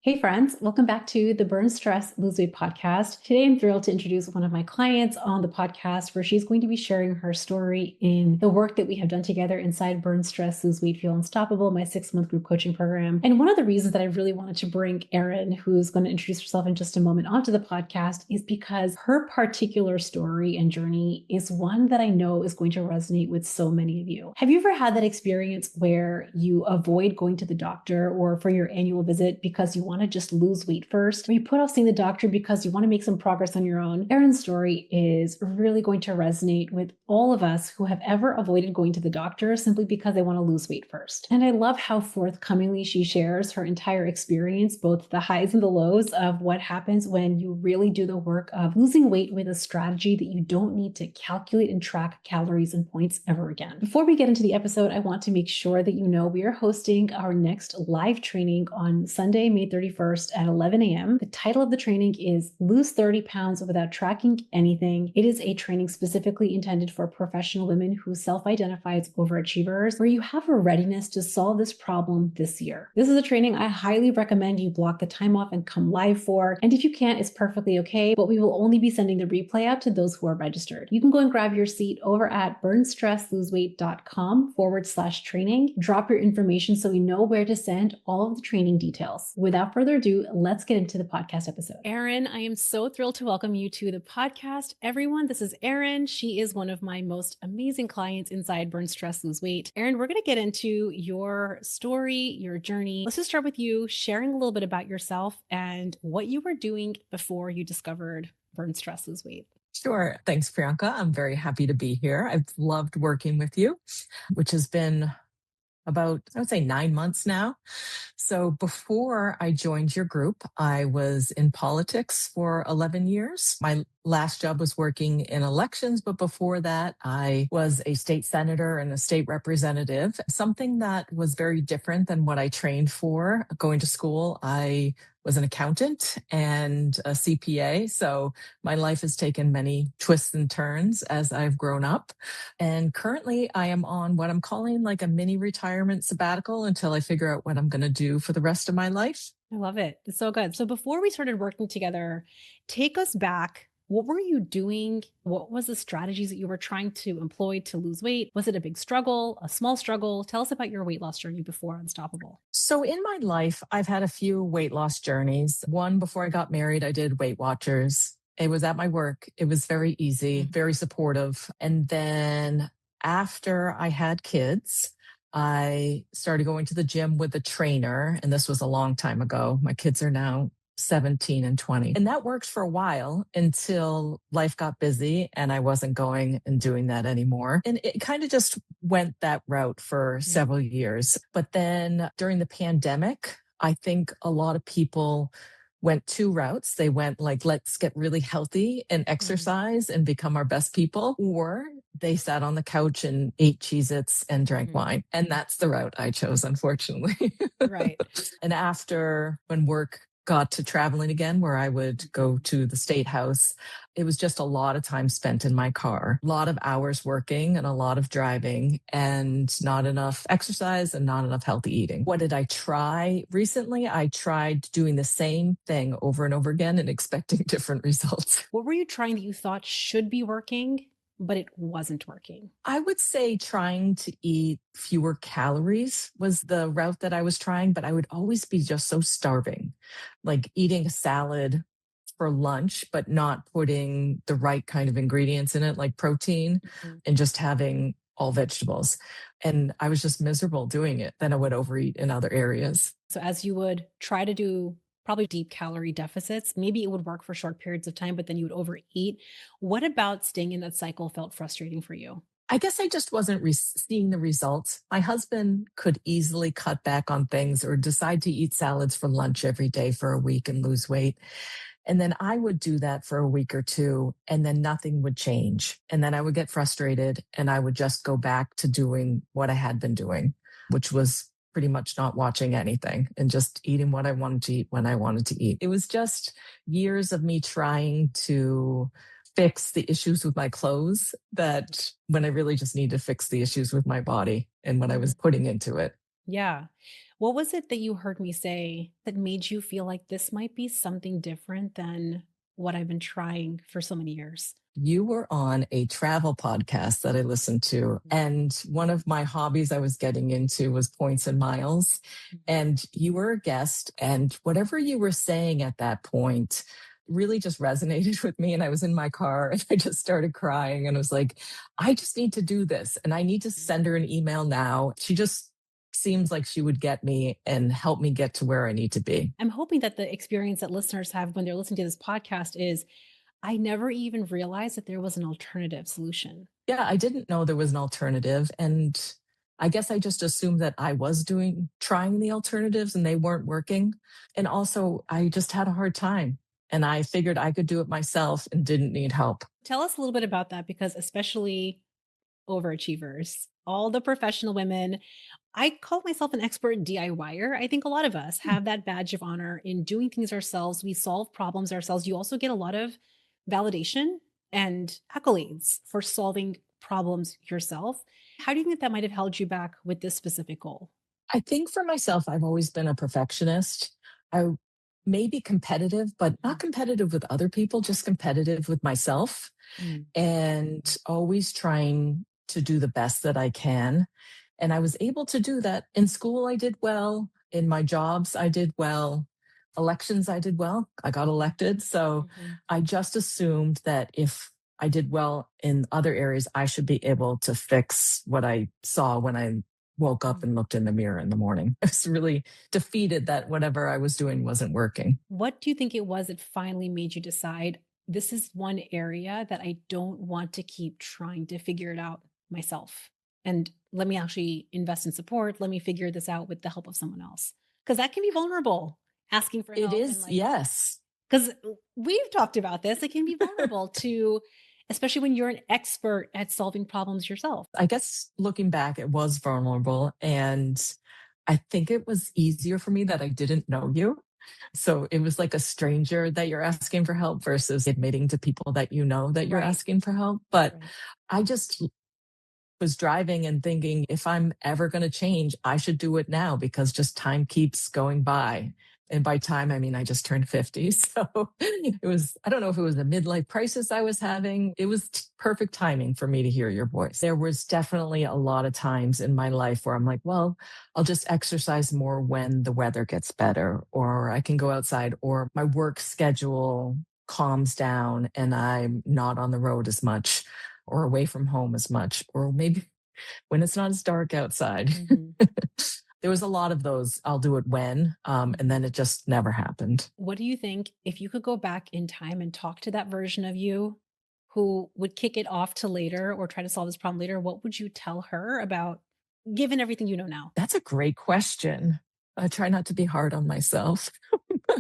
Hey friends, welcome back to the Burn Stress Lose Weight podcast. Today I'm thrilled to introduce one of my clients on the podcast where she's going to be sharing her story in the work that we have done together inside Burn Stress Lose Weight Feel Unstoppable, my 6-month group coaching program. And one of the reasons that I really wanted to bring Erin, who's going to introduce herself in just a moment, onto the podcast is because her particular story and journey is one that I know is going to resonate with so many of you. Have you ever had that experience where you avoid going to the doctor or for your annual visit because you want to just lose weight first, or you put off seeing the doctor because you want to make some progress on your own? Erin's story is really going to resonate with all of us who have ever avoided going to the doctor simply because they want to lose weight first. And I love how forthcomingly she shares her entire experience, both the highs and the lows of what happens when you really do the work of losing weight with a strategy that you don't need to calculate and track calories and points ever again. Before we get into the episode, I want to make sure that you know we are hosting our next live training on Sunday, May 31st at 11 a.m. The title of the training is Lose 30 Pounds Without Tracking Anything. It is a training specifically intended for professional women who self-identify as overachievers, where you have a readiness to solve this problem this year. This is a training I highly recommend you block the time off and come live for. And if you can't, it's perfectly okay, but we will only be sending the replay out to those who are registered. You can go and grab your seat over at burnstressloseweight.com/training. Drop your information so we know where to send all of the training details. Without further ado, let's get into the podcast episode. Erin, I am so thrilled to welcome you to the podcast. Everyone, this is Erin. She is one of my most amazing clients inside Burn Stress Lose Weight. Erin, we're going to get into your story, your journey. Let's just start with you sharing a little bit about yourself and what you were doing before you discovered Burn Stress Lose Weight. Sure. Thanks, Priyanka. I'm very happy to be here. I've loved working with you, which has been about, I would say, 9 months now. So before I joined your group, I was in politics for 11 years. My last job was working in elections, but before that, I was a state senator and a state representative, something that was very different than what I trained for. Going to school, I was an accountant and a CPA. So my life has taken many twists and turns as I've grown up. And currently I am on what I'm calling like a mini retirement sabbatical until I figure out what I'm going to do for the rest of my life. I love it. It's so good. So before we started working together, take us back. What were you doing? What was the strategies that you were trying to employ to lose weight? Was it a big struggle, a small struggle? Tell us about your weight loss journey before Unstoppable. So in my life, I've had a few weight loss journeys. One, before I got married, I did Weight Watchers. It was at my work. It was very easy, very supportive. And then after I had kids, I started going to the gym with a trainer. And this was a long time ago. My kids are now 17 and 20. And that worked for a while until life got busy and I wasn't going and doing that anymore. And it kind of just went that route for several years. But then during the pandemic, I think a lot of people went two routes. They went like, let's get really healthy and exercise and become our best people, or they sat on the couch and ate Cheez-Its and drank wine. And that's the route I chose, unfortunately. Right. And after, when work got to traveling again, where I would go to the state house, it was just a lot of time spent in my car, a lot of hours working and a lot of driving, and not enough exercise and not enough healthy eating. What did I try recently? I tried doing the same thing over and over again and expecting different results. What were you trying that you thought should be working, but it wasn't working? I would say trying to eat fewer calories was the route that I was trying, but I would always be just so starving, like eating a salad for lunch, but not putting the right kind of ingredients in it, like protein, and just having all vegetables. And I was just miserable doing it. Then I would overeat in other areas. So as you would try to do probably deep calorie deficits, maybe it would work for short periods of time, but then you would overeat. What about staying in that cycle felt frustrating for you? I guess I just wasn't seeing the results. My husband could easily cut back on things or decide to eat salads for lunch every day for a week and lose weight. And then I would do that for a week or two, and then nothing would change. And then I would get frustrated and I would just go back to doing what I had been doing, which was pretty much not watching anything and just eating what I wanted to eat when I wanted to eat. It was just years of me trying to fix the issues with my clothes that when I really just need to fix the issues with my body and what I was putting into it. Yeah. What was it that you heard me say that made you feel like this might be something different than what I've been trying for so many years? You were on a travel podcast that I listened to. And one of my hobbies I was getting into was points and miles. And you were a guest, and whatever you were saying at that point really just resonated with me. And I was in my car and I just started crying and I was like, I just need to do this. And I need to send her an email now. She just seems like she would get me and help me get to where I need to be. I'm hoping that the experience that listeners have when they're listening to this podcast is I never even realized that there was an alternative solution. Yeah, I didn't know there was an alternative. And I guess I just assumed that I was trying the alternatives and they weren't working. And also, I just had a hard time. And I figured I could do it myself and didn't need help. Tell us a little bit about that because, especially overachievers, all the professional women, I call myself an expert DIYer. I think a lot of us have that badge of honor in doing things ourselves. We solve problems ourselves. You also get a lot of validation and accolades for solving problems yourself. How do you think that might have held you back with this specific goal? I think for myself, I've always been a perfectionist. I may be competitive, but not competitive with other people, just competitive with myself Mm. and always trying to do the best that I can. And I was able to do that. In school, I did well. In my jobs, I did well. Elections, I did well. I got elected. So Mhm. I just assumed that if I did well in other areas, I should be able to fix what I saw when I woke up and looked in the mirror in the morning. I was really defeated that whatever I was doing wasn't working. What do you think it was that finally made you decide this is one area that I don't want to keep trying to figure it out myself? And let me actually invest in support. Let me figure this out with the help of someone else. Because that can be vulnerable, asking for It help. And is, like, yes. because we've talked about this, it can be vulnerable to, especially when you're an expert at solving problems yourself. I guess looking back, it was vulnerable. And I think it was easier for me that I didn't know you. So it was like a stranger that you're asking for help versus admitting to people that you know that you're Right. asking for help. But Right. I just was driving and thinking, if I'm ever going to change, I should do it now because just time keeps going by. And by time, I mean, I just turned 50. So it was, I don't know if it was a midlife crisis I was having. It was perfect timing for me to hear your voice. There was definitely a lot of times in my life where I'm like, well, I'll just exercise more when the weather gets better, or I can go outside, or my work schedule calms down and I'm not on the road as much or away from home as much, or maybe when it's not as dark outside. Mhm. There was a lot of those. I'll do it when, and then it just never happened. What do you think if you could go back in time and talk to that version of you who would kick it off to later or try to solve this problem later? What would you tell her about given everything you know now? That's a great question. I try not to be hard on myself.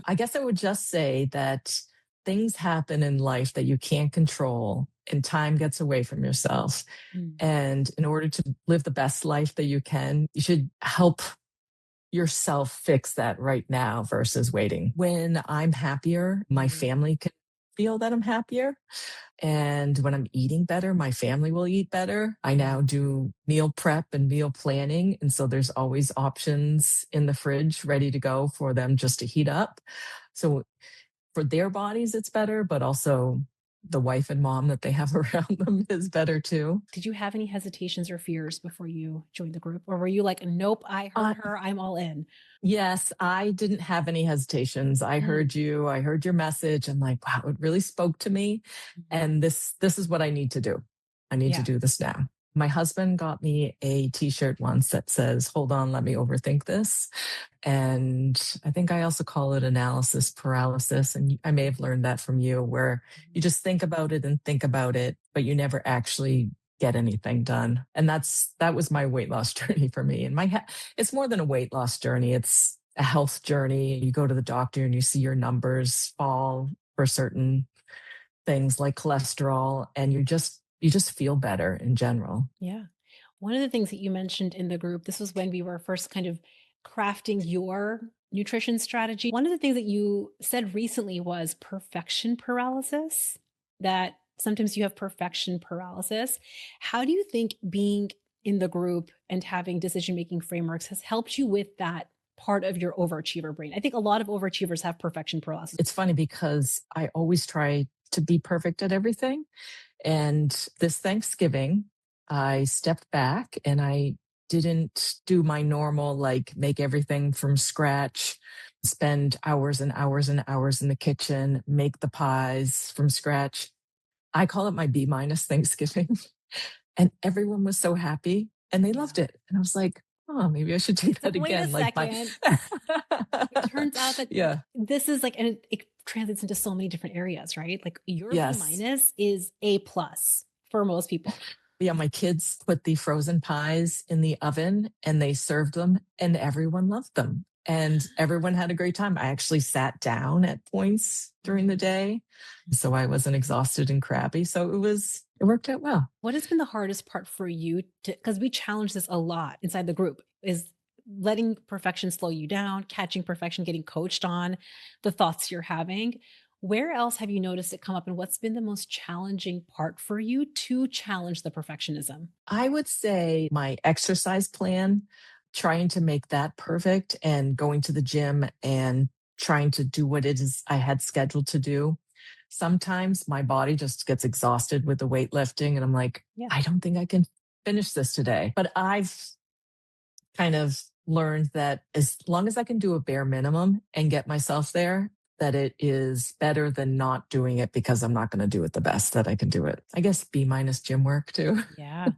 I guess I would just say that things happen in life that you can't control, and time gets away from yourself. Mm. And in order to live the best life that you can, you should help yourself fix that right now versus waiting. When I'm happier, my family can feel that I'm happier. And when I'm eating better, my family will eat better. I now do meal prep and meal planning. And so there's always options in the fridge ready to go for them just to heat up. So for their bodies, it's better, but also the wife and mom that they have around them is better too. Did you have any hesitations or fears before you joined the group? Or were you like, nope, I Uh, heard her, I'm all in? yes, I didn't have any hesitations. I Mm. heard you. I heard your message. I'm like, wow, it really spoke to me. Mhm. And this is what I need to do. I need to Yeah. do this now. My husband got me a t-shirt once that says, hold on, let me overthink this. And I think I also call it analysis paralysis. And I may have learned that from you, where you just think about it and think about it, but you never actually get anything done. And that was my weight loss journey for me. And it's more than a weight loss journey. It's a health journey. You go to the doctor and you see your numbers fall for certain things like cholesterol, and you just feel better in general. Yeah. One of the things that you mentioned in the group, this was when we were first kind of crafting your nutrition strategy. One of the things that you said recently was perfection paralysis, that sometimes you have perfection paralysis. How do you think being in the group and having decision making frameworks has helped you with that part of your overachiever brain? I think a lot of overachievers have perfection paralysis. It's funny because I always try to be perfect at everything. And this Thanksgiving, I stepped back and I didn't do my normal, like make everything from scratch, spend hours and hours and hours in the kitchen, make the pies from scratch. I call it my B minus Thanksgiving. And everyone was so happy and they Yeah. loved it. And I was like, oh, maybe I should do It's that like, wait a again. Like my second. It turns out that yeah. this is like, and it translates into so many different areas, right? Like your B Yes. minus is A plus for most people. Yeah, my kids put the frozen pies in the oven and they served them and everyone loved them. And everyone had a great time. I actually sat down at points during the day. So I wasn't exhausted and crabby. So it worked out well. What has been the hardest part for you to, because we challenge this a lot inside the group, is letting perfection slow you down, catching perfection, getting coached on the thoughts you're having. Where else have you noticed it come up, and what's been the most challenging part for you to challenge the perfectionism? I would say my exercise plan, trying to make that perfect and going to the gym and trying to do what it is I had scheduled to do. Sometimes my body just gets exhausted with the weightlifting and I'm like, Yeah. I don't think I can finish this today. But I've kind of learned that as long as I can do a bare minimum and get myself there, that it is better than not doing it because I'm not going to do it the best that I can do it. I guess B minus gym work too. Yeah.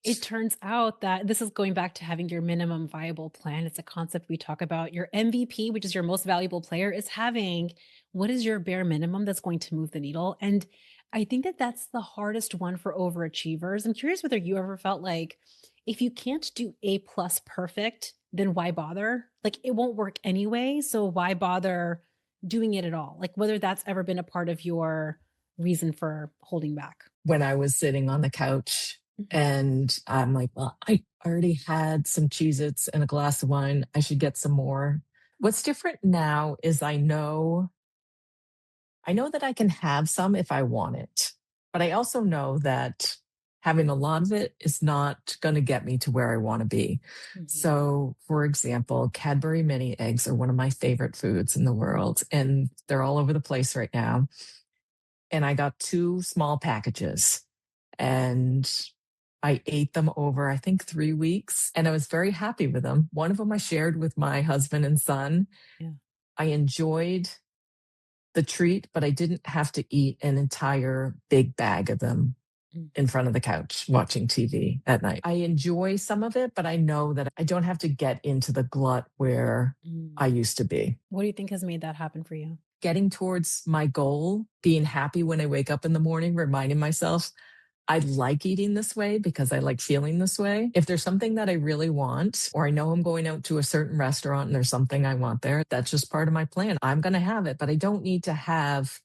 It turns out that this is going back to having your minimum viable plan. It's a concept we talk about. Your MVP, which is your most valuable player, is having what is your bare minimum that's going to move the needle. And I think that that's the hardest one for overachievers. I'm curious whether you ever felt like if you can't do A plus perfect, then why bother? Like it won't work anyway. So why bother doing it at all? Like whether that's ever been a part of your reason for holding back. When I was sitting on the couch Mhm. and I'm like, well, I already had some Cheez Its and a glass of wine. I should get some more. What's different now is I know that I can have some if I want it, but I also know that having a lot of it is not going to get me to where I want to be. Mhm. So, for example, Cadbury mini eggs are one of my favorite foods in the world, and they're all over the place right now. And I got two small packages and I ate them over, I think, 3 weeks, and I was very happy with them. One of them I shared with my husband and son. Yeah. I enjoyed the treat, but I didn't have to eat an entire big bag of them Mm. in front of the couch watching TV at night. I enjoy some of it, but I know that I don't have to get into the glut where Mm. I used to be. What do you think has made that happen for you? Getting towards my goal, being happy when I wake up in the morning, reminding myself, I like eating this way because I like feeling this way. If there's something that I really want, or I know I'm going out to a certain restaurant and there's something I want there, that's just part of my plan. I'm going to have it, but I don't need to have,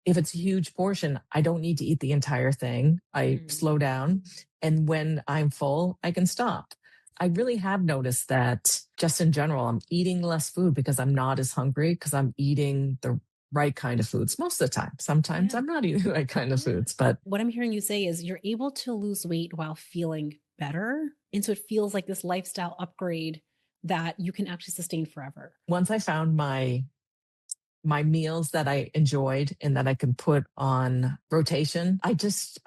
if it's a huge portion, I don't need to eat the entire thing. I Mm. slow down. And when I'm full, I can stop. I really have noticed that just in general, I'm eating less food because I'm not as hungry because I'm eating the right kind of foods most of the time. Sometimes Yeah. I'm not eating the right kind of Yeah. foods, but What I'm hearing you say is you're able to lose weight while feeling better. And so it feels like this lifestyle upgrade that you can actually sustain forever. once I found my meals that I enjoyed and that I can put on rotation, I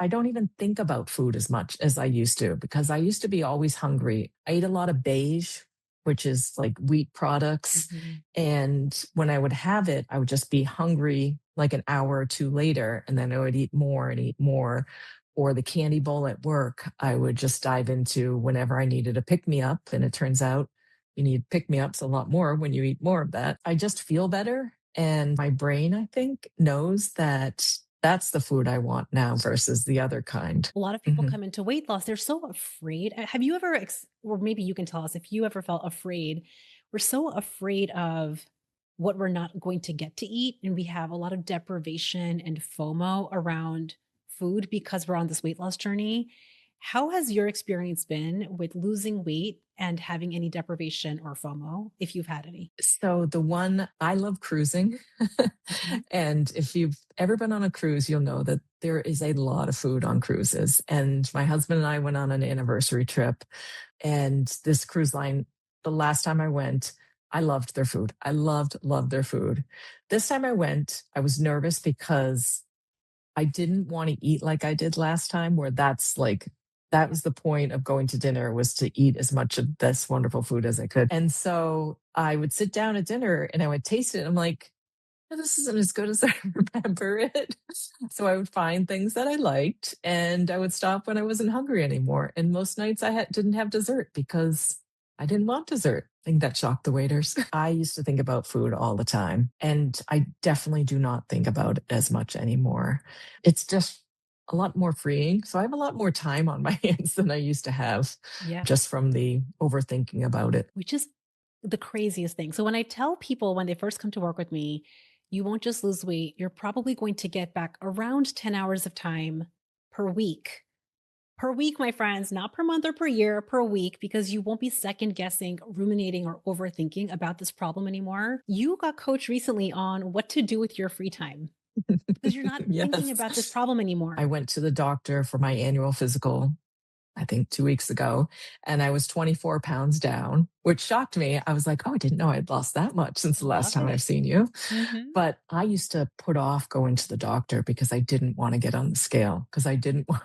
don't even think about food as much as I used to because I used to be always hungry. I ate a lot of beige, which is like wheat products. Mhm. And when I would have it, I would just be hungry like an hour or two later. And then I would eat more and eat more. Or the candy bowl at work, I would just dive into whenever I needed a pick me up. And it turns out you need pick me ups a lot more when you eat more of that. I just feel better. And my brain, I think, knows that that's the food I want now versus the other kind. A lot of people Mhm. come into weight loss, they're so afraid. Have you ever, or maybe you can tell us if you ever felt afraid? We're so afraid of what we're not going to get to eat. And we have a lot of deprivation and FOMO around food because we're on this weight loss journey. How has your experience been with losing weight and having any deprivation or FOMO, if you've had any? So the one I love cruising. Mhm. And if you've ever been on a cruise, you'll know that there is a lot of food on cruises. And my husband and I went on an anniversary trip. And this cruise line, the last time I went, I loved their food. I loved their food. This time I went, I was nervous because I didn't want to eat like I did last time, where that was the point of going to dinner, was to eat as much of this wonderful food as I could. And so I would sit down at dinner and I would taste it. And I'm like, "Oh, this isn't as good as I remember it." So I would find things that I liked and I would stop when I wasn't hungry anymore. And most nights didn't have dessert because I didn't want dessert. I think that shocked the waiters. I used to think about food all the time, and I definitely do not think about it as much anymore. It's just a lot more freeing. So I have a lot more time on my hands than I used to have, Yeah. just from the overthinking about it. Which is the craziest thing. So when I tell people when they first come to work with me, you won't just lose weight, you're probably going to get back around 10 hours of time per week. Per week, my friends, not per month or per year, per week, because you won't be second guessing, ruminating, or overthinking about this problem anymore. You got coached recently on what to do with your free time because you're not thinking about this Yes. problem I anymore. went to the doctor for my annual physical, I think 2 weeks ago, and I was 24 pounds down, which shocked me. I was like, oh, I didn't know I'd lost that much since the last Love time I've it. seen you. Hmm. But I used to put off going to the doctor because I didn't want to get on the scale because I didn't want,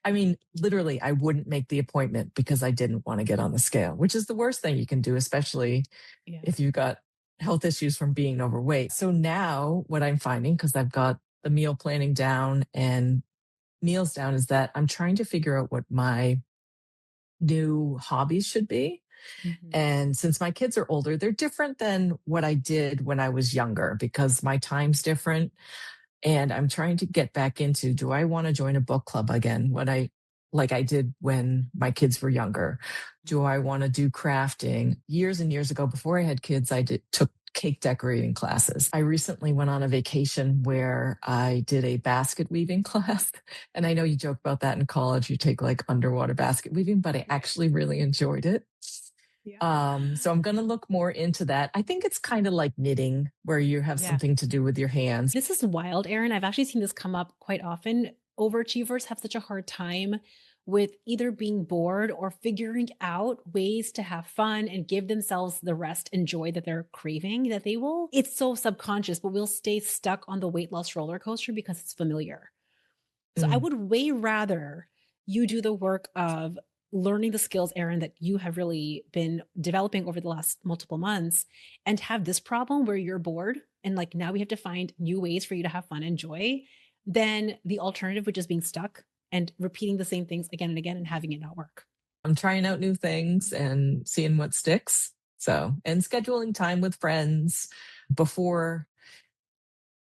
I mean, literally, I wouldn't make the appointment because I didn't want to get on the scale, which is the worst thing you can do, especially Yeah. if you've got health issues from being overweight. So now what I'm finding, because I've got the meal planning down and meals down, is that I'm trying to figure out what my new hobbies should be. Hmm. And since my kids are older, they're different than what I did when I was younger because my time's different. And I'm trying to get back into, do I want to join a book club again? Like I did when my kids were younger? Do I want to do crafting? Years and years ago, before I had kids, took cake decorating classes. I recently went on a vacation where I did a basket weaving class. And I know you joke about that in college, you take like underwater basket weaving, but I actually really enjoyed it. Yeah. So I'm going to look more into that. I think it's kind of like knitting, where you have Yeah. something to do with your hands. This is wild, Erin. I've actually seen this come up quite often. Overachievers have such a hard time with either being bored or figuring out ways to have fun and give themselves the rest and joy that they're craving, that they will, it's so subconscious, but we'll stay stuck on the weight loss roller coaster because it's familiar. So I Mm. would way rather you do the work of learning the skills, Erin, that you have really been developing over the last multiple months and have this problem where you're bored and like now we have to find new ways for you to have fun and joy, than the alternative, which is being stuck and repeating the same things again and again and having it not work. I'm trying out new things and seeing what sticks. So, and scheduling time with friends. Before,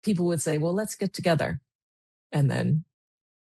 people would say, well, let's get together. And then,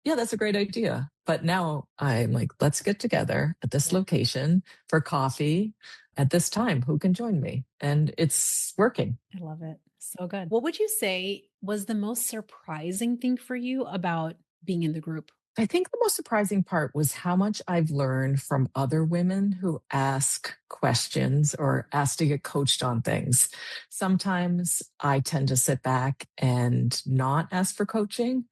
yeah, that's a great idea. But now I'm like, let's get together at this Yeah. location for coffee at this time. Who can join me? And it's working. I love it. So good. What would you say was the most surprising thing for you about being in the group? I think the most surprising part was how much I've learned from other women who ask questions or ask to get coached on things. Sometimes I tend to sit back and not ask for coaching,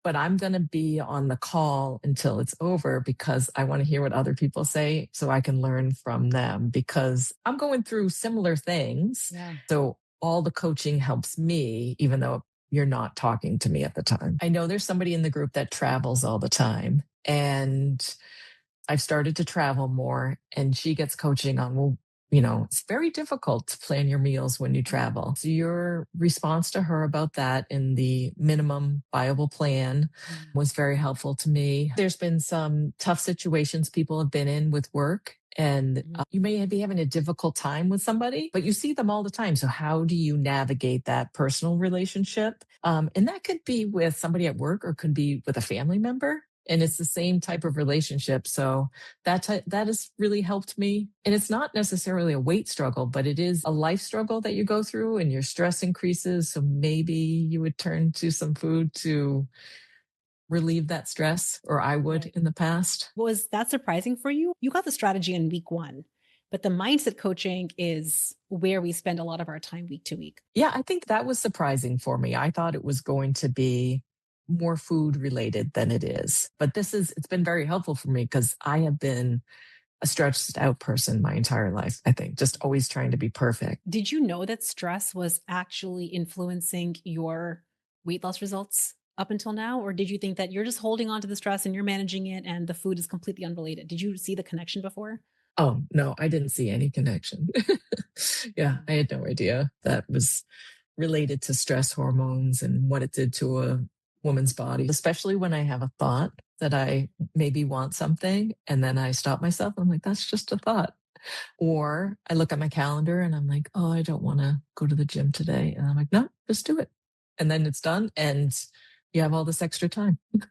but I'm going to be on the call until it's over because I want to hear what other people say so I can learn from them because I'm going through similar things. Yeah. So all the coaching helps me, even though you're not talking to me at the time. I know there's somebody in the group that travels all the time, and I've started to travel more, and she gets coaching on, well, it's very difficult to plan your meals when you travel. So your response to her about that in the minimum viable plan Mm. was very helpful to me. There's been some tough situations people have been in with work, and Mhm. you may be having a difficult time with somebody, but you see them all the time. So how do you navigate that personal relationship? And that could be with somebody at work or could be with a family member. And it's the same type of relationship. So that has really helped me. And it's not necessarily a weight struggle, but it is a life struggle that you go through and your stress increases. So maybe you would turn to some food to relieve that stress, or I would Right. in the past. Was that surprising for you? You got the strategy in week one, but the mindset coaching is where we spend a lot of our time week to week. Yeah, I think that was surprising for me. I thought it was going to be more food related than it is. But it's been very helpful for me because I have been a stressed out person my entire life, I think, just always trying to be perfect. Did you know that stress was actually influencing your weight loss results up until now? Or did you think that you're just holding on to the stress and you're managing it and the food is completely unrelated? Did you see the connection before? Oh, no, I didn't see any connection. Yeah, I had no idea that was related to stress hormones and what it did to a woman's body, especially when I have a thought that I maybe want something and then I stop myself. I'm like, that's just a thought. Or I look at my calendar and I'm like, oh, I don't want to go to the gym today. And I'm like, no, just do it. And then it's done and you have all this extra time. And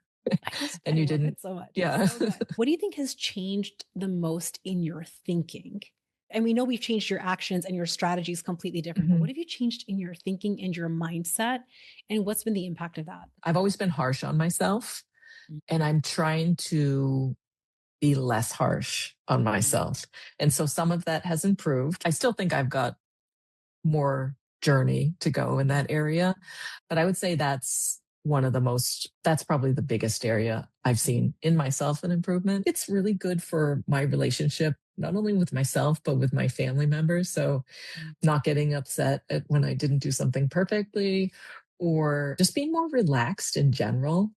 I you love didn't, it so much. It's yeah. so good. What do you think has changed the most in your thinking? And we know we've changed your actions and your strategies completely different, but Mhm. what have you changed in your thinking and your mindset? And what's been the impact of that? I've always been harsh on myself and I'm trying to be less harsh on Mm. myself. And so some of that has improved. I still think I've got more journey to go in that area. But I would say that's probably the biggest area I've seen in myself an improvement. It's really good for my relationship, not only with myself, but with my family members. So not getting upset at when I didn't do something perfectly or just being more relaxed in general.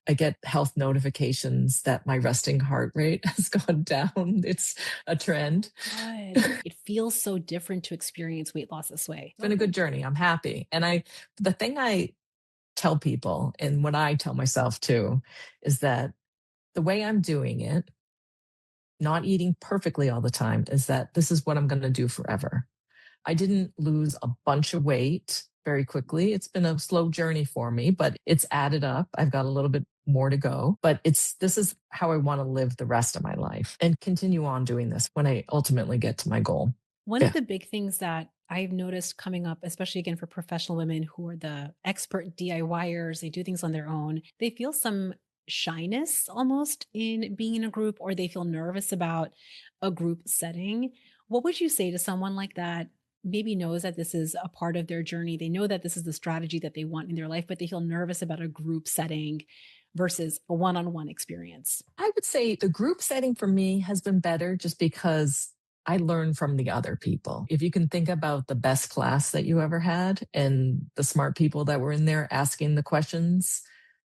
I get health notifications that my resting heart rate has gone down. It's a trend. Good. It feels so different to experience weight loss this way. Been a good journey. I'm happy. And the thing I tell people and what I tell myself too is that the way I'm doing it, not eating perfectly all the time, is that this is what I'm going to do forever. I didn't lose a bunch of weight very quickly. It's been a slow journey for me, but it's added up. I've got a little bit more to go, but this is how I want to live the rest of my life and continue on doing this when I ultimately get to my goal. One of Yeah. the big things that I've noticed coming up, especially again for professional women who are the expert DIYers, they do things on their own, they feel some shyness almost in being in a group, or they feel nervous about a group setting. What would you say to someone like that? Maybe knows that this is a part of their journey. They know that this is the strategy that they want in their life, but they feel nervous about a group setting versus a one on one experience. I would say the group setting for me has been better just because I learn from the other people. If you can think about the best class that you ever had and the smart people that were in there asking the questions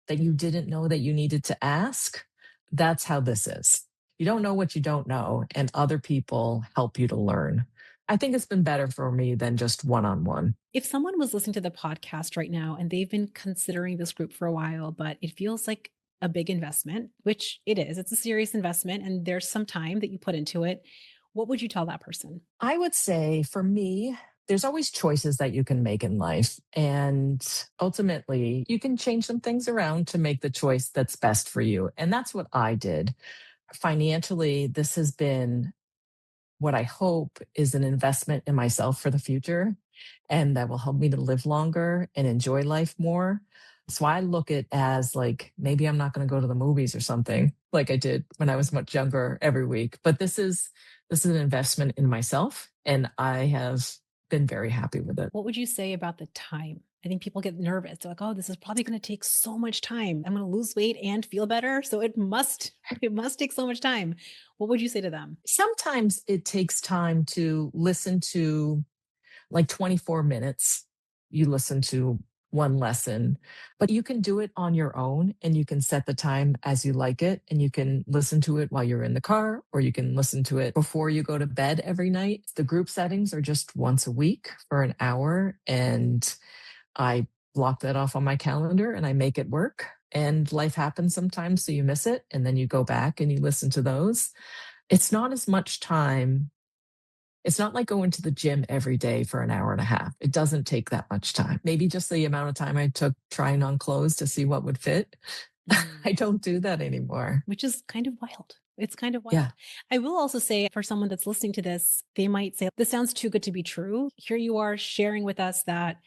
that you didn't know that you needed to ask, that's how this is. You don't know what you don't know, and other people help you to learn. I think it's been better for me than just one on one. If someone was listening to the podcast right now and they've been considering this group for a while, but it feels like a big investment, which it is, it's a serious investment and there's some time that you put into it, what would you tell that person? I would say for me, there's always choices that you can make in life. And ultimately, you can change some things around to make the choice that's best for you. And that's what I did. Financially, this has been what I hope is an investment in myself for the future and that will help me to live longer and enjoy life more. So I look at it as like maybe I'm not going to go to the movies or something like I did when I was much younger every week, but this is an investment in myself and I have been very happy with it. What would you say about the time? I think people get nervous. They're like, oh, this is probably going to take so much time. I'm going to lose weight and feel better. So it must take so much time. What would you say to them? Sometimes it takes time to listen to like 24 minutes, you listen to one lesson, but you can do it on your own and you can set the time as you like it. And you can listen to it while you're in the car, or you can listen to it before you go to bed every night. The group settings are just once a week for an hour. And I block that off on my calendar and I make it work. And life happens sometimes, so you miss it. And then you go back and you listen to those. It's not as much time. It's not like going to the gym every day for an hour and a half. It doesn't take that much time. Maybe just the amount of time I took trying on clothes to see what would fit. I don't do that anymore. Which is kind of wild. It's kind of wild. Yeah. I will also say for someone that's listening to this, they might say, this sounds too good to be true. Here you are sharing with us that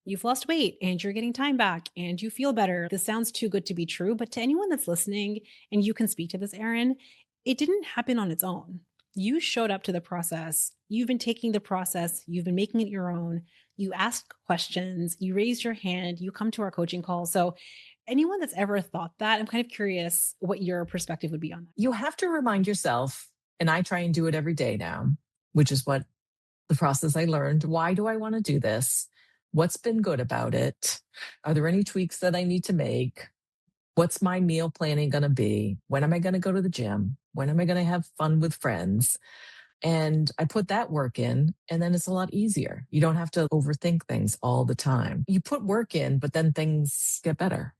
you've lost weight and you're getting time back and you feel better. This sounds too good to be true. But to anyone that's listening, and you can speak to this, Erin, it didn't happen on its own. You showed up to the process. You've been taking the process, you've been making it your own. You ask questions, you raise your hand, you come to our coaching call. So anyone that's ever thought that, I'm kind of curious what your perspective would be on that. You have to remind yourself And I try and do it every day now, which is what the process I learned. Why do I want to do this? What's been good about it? Are there any tweaks that I need to make? What's my meal planning going to be? When am I going to go to the gym? When am I going to have fun with friends? And I put that work in, and then it's a lot easier. You don't have to overthink things all the time. You put work in, but then things get better.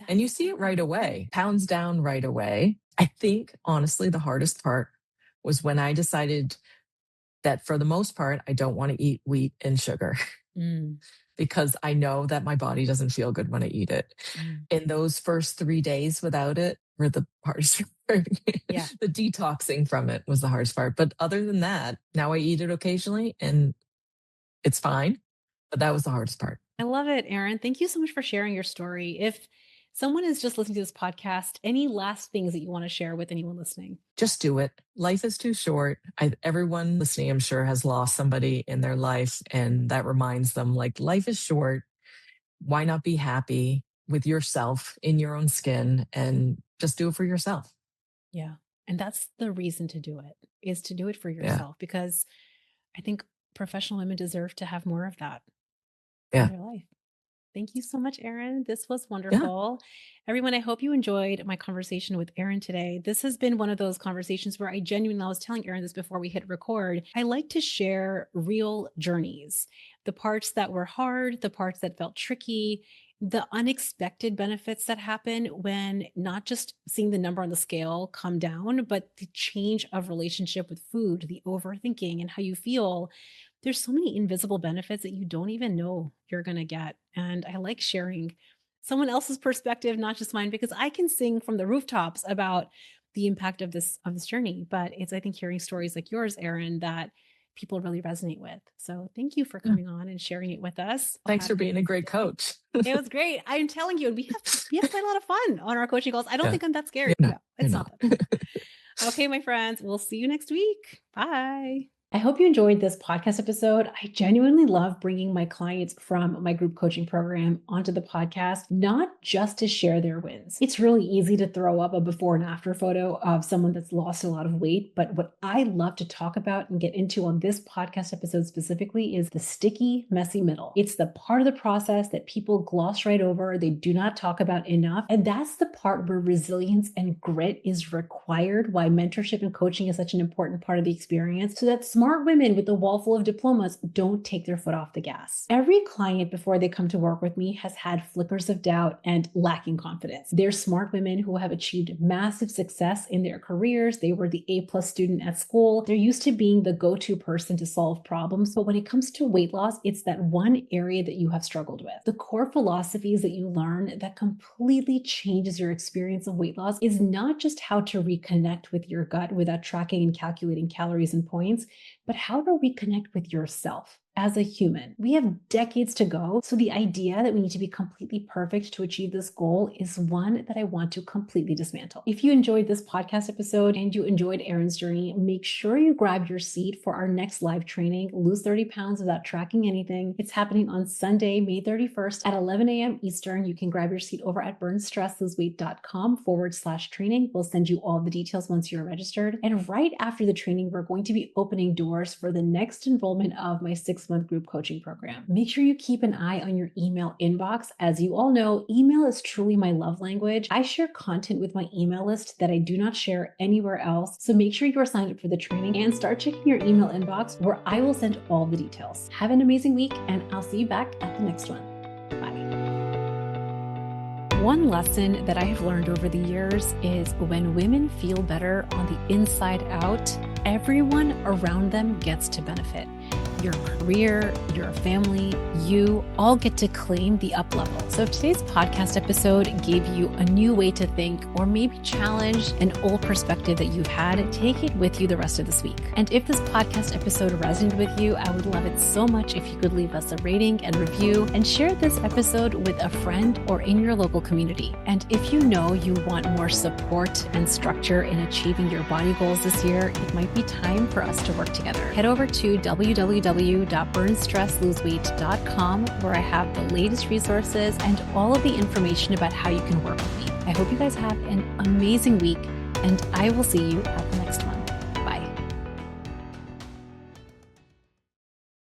And you see it right away, pounds down right away. I think, honestly, the hardest part was when I decided that for the most part, I don't want to eat wheat and sugar because I know that my body doesn't feel good when I eat it. In those first 3 days without it were the hardest part. Yeah. The detoxing from it was the hardest part. But other than that, now I eat it occasionally and it's fine. But that was the hardest part. I love it, Erin. Thank you so much for sharing your story. If someone is just listening to this podcast, any last things that you want to share with anyone listening? Just do it. Life is too short. Everyone listening, I'm sure, has lost somebody in their life, and that reminds them, like, life is short. Why not be happy with yourself in your own skin and just do it for yourself? Yeah. And that's the reason to do it, is to do it for yourself, because I think professional women deserve to have more of that in their life. Thank you so much, Erin. This was wonderful. Everyone, I hope you enjoyed my conversation with Erin today. This has been one of those conversations where I was telling Erin this before we hit record. I like to share real journeys, the parts that were hard, the parts that felt tricky, the unexpected benefits that happen when not just seeing the number on the scale come down, but the change of relationship with food, the overthinking and how you feel. There's so many invisible benefits that you don't even know you're going to get. And I like sharing someone else's perspective, not just mine, because I can sing from the rooftops about the impact of this journey. But it's, I think, hearing stories like yours, Erin, that people really resonate with. So thank you for coming on and sharing it with us. Thanks for being a great coach. It was great. I'm telling you, and we have quite a lot of fun on our coaching calls. I don't think I'm that scary. No, it's not that fun. Okay, my friends, we'll see you next week. Bye. I hope you enjoyed this podcast episode. I genuinely love bringing my clients from my group coaching program onto the podcast, not just to share their wins. It's really easy to throw up a before and after photo of someone that's lost a lot of weight. But what I love to talk about and get into on this podcast episode specifically is the sticky, messy middle. It's the part of the process that people gloss right over. They do not talk about enough. And that's the part where resilience and grit is required, why mentorship and coaching is such an important part of the experience, so that smart women with a wall full of diplomas don't take their foot off the gas. Every client before they come to work with me has had flickers of doubt and lacking confidence. They're smart women who have achieved massive success in their careers. They were the A+ student at school. They're used to being the go-to person to solve problems. But when it comes to weight loss, it's that one area that you have struggled with. The core philosophies that you learn that completely changes your experience of weight loss is not just how to reconnect with your gut without tracking and calculating calories and points, but how to reconnect with yourself as a human. We have decades to go, so the idea that we need to be completely perfect to achieve this goal is one that I want to completely dismantle. If you enjoyed this podcast episode and you enjoyed Erin's journey, make sure you grab your seat for our next live training, Lose 30 Pounds Without Tracking Anything. It's happening on Sunday, May 31st at 11 a.m. Eastern. You can grab your seat over at burnstressloseweight.com/training. We'll send you all the details once you're registered. And right after the training, we're going to be opening doors for the next enrollment of my 6-month group coaching program. Make sure you keep an eye on your email inbox. As you all know, email is truly my love language. I share content with my email list that I do not share anywhere else. So make sure you are signed up for the training and start checking your email inbox, where I will send all the details. Have an amazing week, and I'll see you back at the next one. Bye. One lesson that I have learned over the years is when women feel better on the inside out, everyone around them gets to benefit. Your career, your family, you all get to claim the up level. So if today's podcast episode gave you a new way to think, or maybe challenged an old perspective that you've had, take it with you the rest of this week. And if this podcast episode resonated with you, I would love it so much if you could leave us a rating and review and share this episode with a friend or in your local community. And if you know you want more support and structure in achieving your body goals this year, it might be time for us to work together. Head over to www.burnstressloseweight.com, where I have the latest resources and all of the information about how you can work with me. I hope you guys have an amazing week, and I will see you at the next